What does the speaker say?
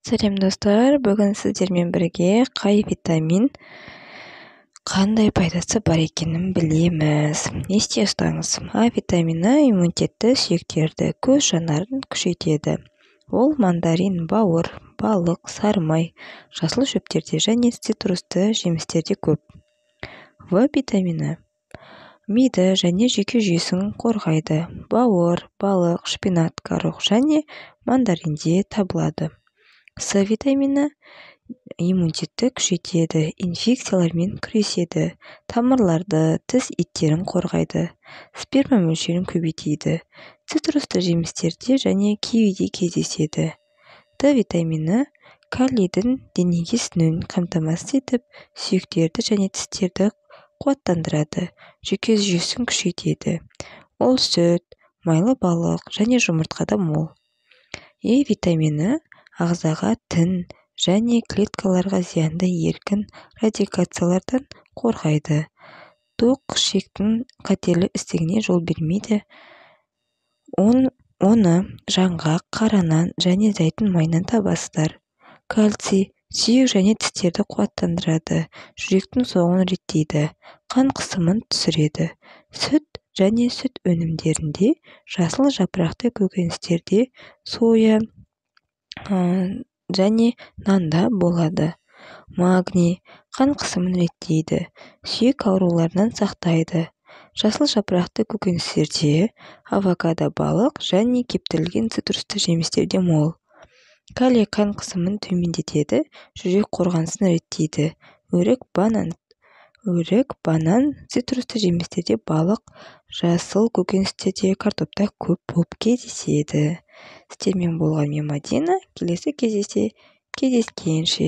Сәлем достар, бүгін сіздермен бірге қай витамин қандай пайдасы бар екенін білеміз. Есте ұстаңыз, А витамині иммунитетті, сүйектерді, көз жанарын күшейтеді. Ол мандарин, бауыр, балық, сары май, жасыл шөптерде және цитрусты жемістерде көп. В витамині миды және жүйке жүйесін қорғайды. Бауыр, балық, шпинат, горох және мандаринде табылады. С витамині иммунитетті күшейтеді, инфекциялармен күреседі, тамырларды, тіс еттерін қорғайды, сперма мөлшерін көбейтеді, цитрусты жемістерде және кивиде кездеседі. Д витамині калийдің денеге сіңуін қамтамасыз етіп, сүйектерді және тістерді қуаттандырады, жүйке жүйесін күшейтеді. Ол сүт, майлы балық және жұмыртқада мол. Е витамині ағзаға тін және клеткаларға зиянды еркін радикациялардан қорғайды. Тоқ ішектің қатерлі ісігіне жол бермейді. Оны жаңғақ, қара нан және зәйтүн майынан табасыздар. Кальций сүйек және тістерді қуаттандырады, жүректің соғуын реттейді, қан қысымын түсіреді. Сүт және сүт өнімдерінде, жасыл жапырақты көкөністерде, соя және нанда болады. Магний қан қысымын реттейді, сүйек ауруларынан сақтайды. Жасыл жапырақты көкөністерде, авокадо, балық және кептірілген цитрусты жемістерде мол. Калий қан қысымын төмендетеді, жүрек қорғанысын реттейді. Өрік, банан, цитрусты жемістерде, балық, жасыл көкөністерде, картопта көп болып кездеседі. Сіздермен болған мен Мадина, келесі кездескенше.